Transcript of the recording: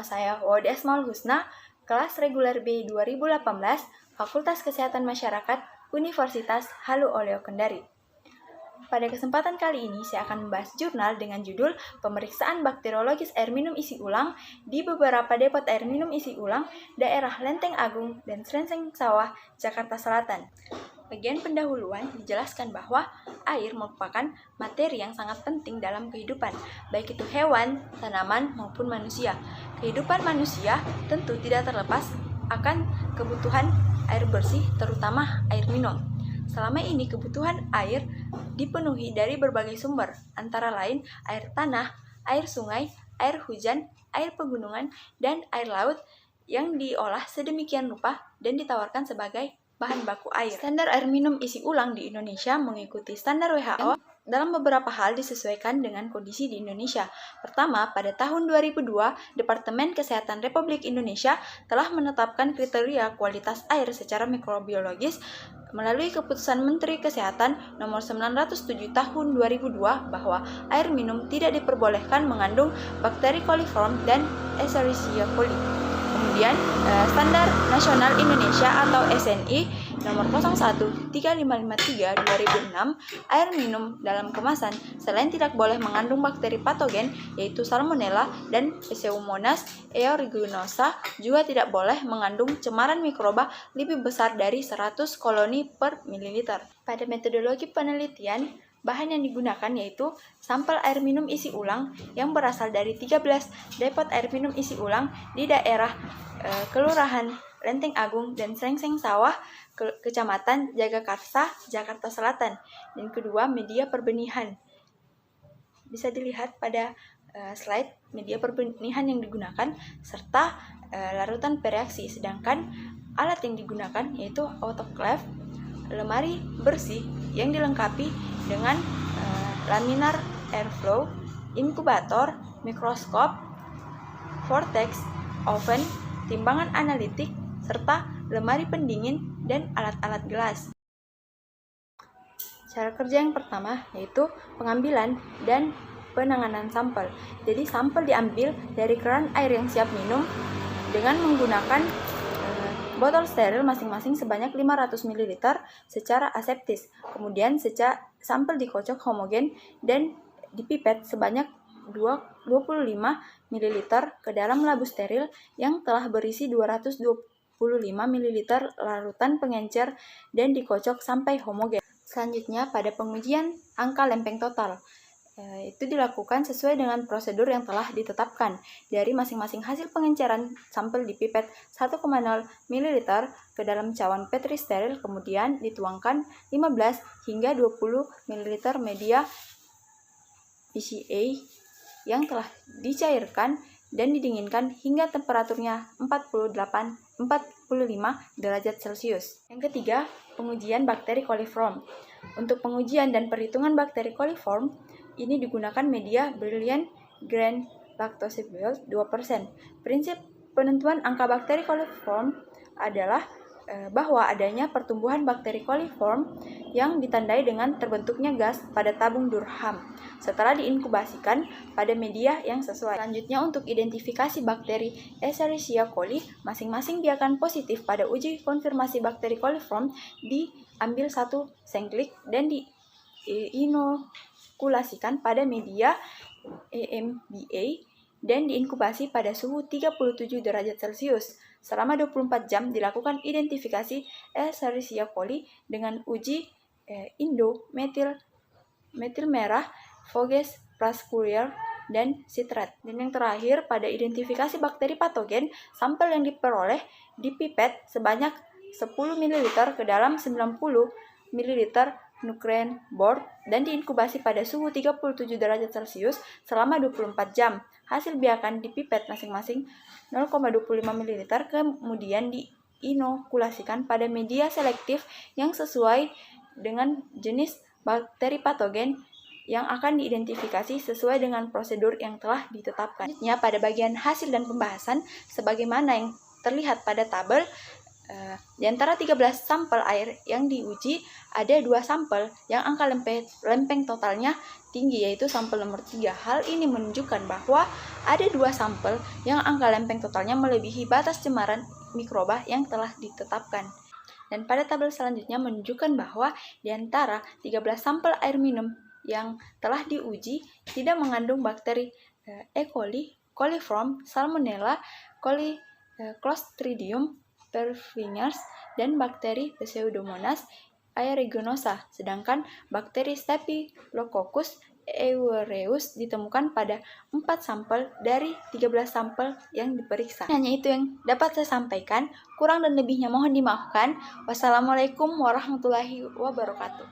saya Waude Asmaul Husna, kelas reguler B 2018, Fakultas Kesehatan Masyarakat, Universitas Halu Oleo Kendari. Pada kesempatan kali ini, saya akan membahas jurnal dengan judul Pemeriksaan Bakteriologis Air Minum Isi Ulang di beberapa depot air minum isi ulang daerah Lenteng Agung dan Srengseng Sawah, Jakarta Selatan. Bagian pendahuluan dijelaskan bahwa air merupakan materi yang sangat penting dalam kehidupan, baik itu hewan, tanaman, maupun manusia. Kehidupan manusia tentu tidak terlepas akan kebutuhan air bersih, terutama air minum. Selama ini kebutuhan air dipenuhi dari berbagai sumber, antara lain air tanah, air sungai, air hujan, air pegunungan, dan air laut yang diolah sedemikian rupa dan ditawarkan sebagai bahan baku air. Standar air minum isi ulang di Indonesia mengikuti standar WHO dalam beberapa hal disesuaikan dengan kondisi di Indonesia. Pertama, pada tahun 2002, Departemen Kesehatan Republik Indonesia telah menetapkan kriteria kualitas air secara mikrobiologis melalui keputusan Menteri Kesehatan nomor 907 tahun 2002 bahwa air minum tidak diperbolehkan mengandung bakteri coliform dan Escherichia coli. Kemudian, Standar Nasional Indonesia atau SNI nomor 013553/2006, air minum dalam kemasan selain tidak boleh mengandung bakteri patogen yaitu Salmonella dan Pseudomonas aeruginosa, juga tidak boleh mengandung cemaran mikroba lebih besar dari 100 koloni per mililiter. Pada metodologi penelitian, bahan yang digunakan yaitu sampel air minum isi ulang yang berasal dari 13 depot air minum isi ulang di daerah Kelurahan Lenteng Agung dan Srengseng Sawah, Kecamatan Jagakarsa, Jakarta Selatan. Dan kedua, media perbenihan. Bisa dilihat pada slide media perbenihan yang digunakan serta larutan pereaksi. Sedangkan alat yang digunakan yaitu autoclave, lemari bersih yang dilengkapi dengan laminar airflow, inkubator, mikroskop, vortex, oven, timbangan analitik, serta lemari pendingin dan alat-alat gelas. Cara kerja yang pertama yaitu pengambilan dan penanganan sampel. Jadi sampel diambil dari keran air yang siap minum dengan menggunakan botol steril masing-masing sebanyak 500 ml secara aseptis. Kemudian sampel dikocok homogen dan dipipet sebanyak 25 ml ke dalam labu steril yang telah berisi 225 ml larutan pengencer dan dikocok sampai homogen. Selanjutnya, pada pengujian angka lempeng total, itu dilakukan sesuai dengan prosedur yang telah ditetapkan. Dari masing-masing hasil pengenceran, sampel dipipet 1,0 ml ke dalam cawan petri steril, kemudian dituangkan 15 hingga 20 ml media PCA yang telah dicairkan dan didinginkan hingga temperaturnya 45 derajat Celcius. Yang ketiga, pengujian bakteri coliform. Untuk pengujian dan perhitungan bakteri coliform, ini digunakan media Brilliant Green Lactose-Built 2%. Prinsip penentuan angka bakteri coliform adalah bahwa adanya pertumbuhan bakteri coliform yang ditandai dengan terbentuknya gas pada tabung Durham setelah diinkubasikan pada media yang sesuai. Selanjutnya, untuk identifikasi bakteri Escherichia coli, masing-masing biarkan positif pada uji konfirmasi bakteri coliform diambil 1 sengklik dan diinokulasikan pada media EMBA dan diinkubasi pada suhu 37 derajat Celcius. Selama 24 jam dilakukan identifikasi Escherichia coli dengan uji metil merah, Voges Pascular, dan citrat. Dan yang terakhir, pada identifikasi bakteri patogen, sampel yang diperoleh dipipet sebanyak 10 ml ke dalam 90 ml nutrient board dan diinkubasi pada suhu 37 derajat Celcius selama 24 jam. Hasil biarkan dipipet masing-masing 0,25 ml, kemudian diinokulasikan pada media selektif yang sesuai dengan jenis bakteri patogen yang akan diidentifikasi sesuai dengan prosedur yang telah ditetapkan. Selanjutnya, pada bagian hasil dan pembahasan, sebagaimana yang terlihat pada tabel, Di antara 13 sampel air yang diuji, ada 2 sampel yang angka lempeng totalnya tinggi, yaitu sampel nomor 3. Hal ini menunjukkan bahwa ada 2 sampel yang angka lempeng totalnya melebihi batas cemaran mikroba yang telah ditetapkan. Dan pada tabel selanjutnya menunjukkan bahwa di antara 13 sampel air minum yang telah diuji tidak mengandung bakteri E. coli, coliform, salmonella, Clostridium perfringens, dan bakteri Pseudomonas aeruginosa, sedangkan bakteri Staphylococcus aureus ditemukan pada 4 sampel dari 13 sampel yang diperiksa. Hanya itu yang dapat saya sampaikan, kurang dan lebihnya mohon dimaafkan. Wassalamualaikum warahmatullahi wabarakatuh.